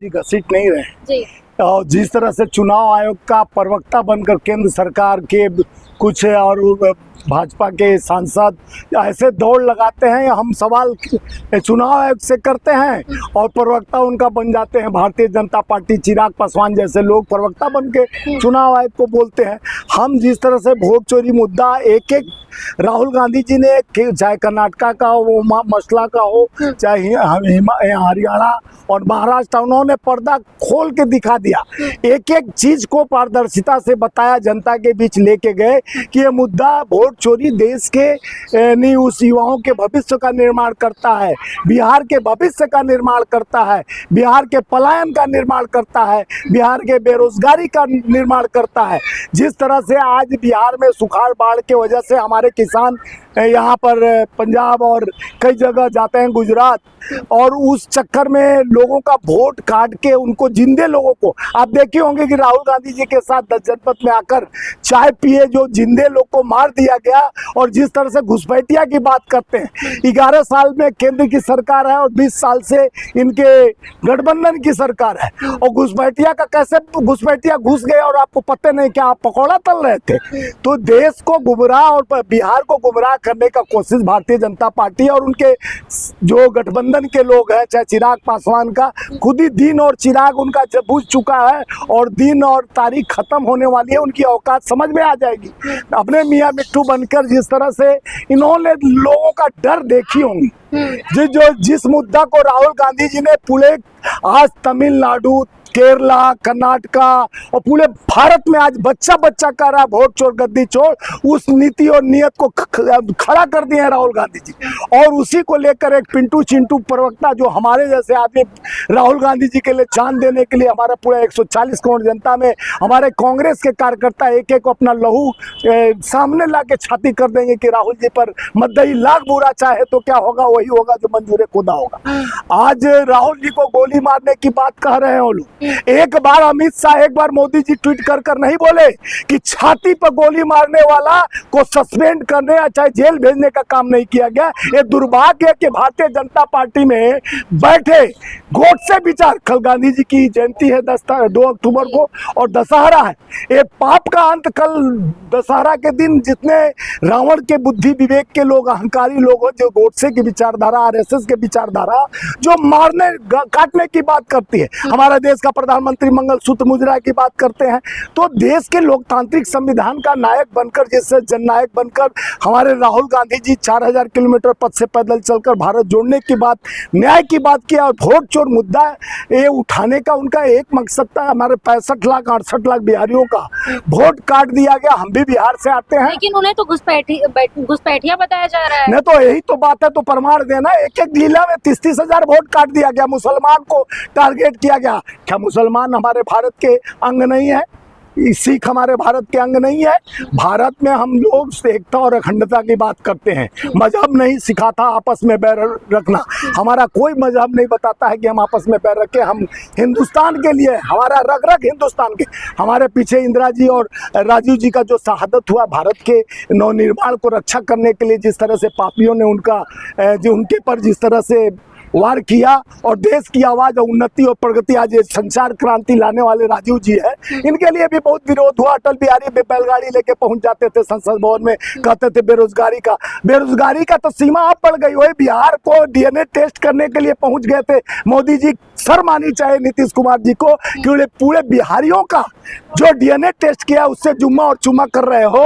घसीट नहीं रहे जी। और जिस तरह से चुनाव आयोग का प्रवक्ता बनकर केंद्र सरकार के कुछ और भाजपा के सांसद ऐसे दौड़ लगाते हैं, हम सवाल चुनाव आयोग से करते हैं और प्रवक्ता उनका बन जाते हैं। भारतीय जनता पार्टी, चिराग पासवान जैसे लोग प्रवक्ता बन के चुनाव आयोग को बोलते हैं। हम जिस तरह से वोट चोरी मुद्दा एक एक राहुल गांधी जी ने, चाहे कर्नाटका का हो, मसला का हो, चाहे हरियाणा और महाराष्ट्र, उन्होंने पर्दा खोल के दिखा दिया। एक एक चीज को पारदर्शिता से बताया, जनता के बीच लेके गए कि ये मुद्दा वोट चोरी देश के नहीं, उस युवाओं के भविष्य का निर्माण करता है, बिहार के भविष्य का निर्माण करता है, बिहार के पलायन का निर्माण करता है, बिहार के बेरोजगारी का निर्माण करता है। जिस तरह से आज बिहार में सुखाड़ बाढ़ के वजह से हमारे किसान यहाँ पर पंजाब और कई जगह जाते हैं, गुजरात, और उस चक्कर में लोगों का वोट काट के उनको, जिंदे लोगों को, आप देखे होंगे कि राहुल गांधी जी के साथ 10 जनपद में आकर चाय पिए, जो जिंदे लोग को मार दिया गया। और जिस तरह से घुसपैठिया की बात करते हैं, 11 साल में केंद्र की सरकार है और 20 साल से इनके गठबंधन की सरकार है, और घुसपैठिया का कैसे घुसपैठिया घुस गए और आपको पता नहीं क्या आप पकौड़ा तल रहे थे। तो देश को गुमराह और बिहार को गुमराह करने का कोशिश भारतीय जनता पार्टी और उनके जो गठबंधन के लोग हैं, चाहे चिराग पासवान का खुद ही दिन और चिराग उनका बुझ चुका है और दिन और तारीख खत्म होने वाली है, उनकी औकात समझ में आ जाएगी। अपने मियाँ मिट्टू बनकर जिस तरह से इन्होंने लोगों का डर देखी होंगी, जिस मुद्दा को राहुल गांधी जी ने पूरे आज तमिलनाडु, केरला, कर्नाटका और पूरे भारत में आज बच्चा बच्चा कर रहा है वोट चोर गद्दी चोर, उस नीति और नियत को खड़ा कर दिए हैं राहुल गांधी जी। और उसी को लेकर एक पिंटू चिंटू प्रवक्ता, जो हमारे जैसे आदमी राहुल गांधी जी के लिए जान देने के लिए, हमारा पूरा 140 करोड़ जनता में हमारे कांग्रेस के कार्यकर्ता एक एक अपना लहू सामने ला के छाती कर देंगे कि राहुल जी पर मद्दई लाख बुरा चाहे तो क्या होगा, वही होगा जो मंजूर खुदा होगा। आज राहुल जी को गोली मारने की बात कह रहे हैं वो लोग। एक बार अमित शाह, एक बार मोदी जी ट्वीट कर नहीं बोले कि छाती पर गोली मारने वाला को सस्पेंड करने या चाहे जेल भेजने का काम नहीं किया गया। ये दुर्भाग्य है कि भारतीय जनता पार्टी में बैठे गोडसे विचार, कल गांधी जी की जयंती है 2 अक्टूबर को और दशहरा है, ये पाप का अंत कल दशहरा के दिन जितने रावण के बुद्धि विवेक के लोग, अहंकारी लोग, जो गोडसे की विचारधारा, आरएसएस के विचारधारा, जो मारने काटने की बात करती है, हमारा देश का प्रधानमंत्री मंगलसूत्र मुजरा की बात करते हैं, तो देश के लोकतांत्रिक संविधान का नायक बनकर, जैसे जननायक बनकर हमारे राहुल गांधी जी 4000 किलोमीटर पथ से पैदल चलकर भारत जोड़ने की बात, न्याय की बात किया। और वोट चोर मुद्दा ये उठाने का उनका एक मकसद था, हमारे 65 लाख 68 लाख बिहारियों का वोट काट दिया गया। हम भी बिहार से आते हैं, लेकिन उन्हें तो घुसपैठिया बताया जा रहा है। नहीं तो यही तो बात है, तो प्रमाण देना। एक एक जिला में 30-30 हजार वोट काट दिया गया, मुसलमान को टारगेट किया गया। क्या मुसलमान हमारे भारत के अंग नहीं है? सिख हमारे भारत के अंग नहीं है? भारत में हम लोग एकता और अखंडता की बात करते हैं। मजहब नहीं सिखाता आपस में बैर रखना, हमारा कोई मजहब नहीं बताता है कि हम आपस में बैर रखें। हम हिंदुस्तान के लिए, हमारा रग रग हिंदुस्तान के, हमारे पीछे इंदिरा जी और राजीव जी का जो शहादत हुआ भारत के नवनिर्माण को रक्षा करने के लिए, जिस तरह से पापियों ने उनके पर जिस तरह से वार किया, और देश की आवाज और उन्नति और प्रगति, आज संचार क्रांति लाने वाले राजीव जी है, इनके लिए भी बहुत विरोध हुआ। अटल बिहारी बैलगाड़ी लेके पहुंच जाते थे संसद भवन में, कहते थे बेरोजगारी का तो सीमा आप पड़ गई। वही बिहार को डीएनए टेस्ट करने के लिए पहुंच गए थे मोदी जी। शर्म आनी चाहिए नीतीश कुमार जी को कि पूरे बिहारियों का जो डीएनए टेस्ट किया उससे जुम्मा और चुम्मा कर रहे हो।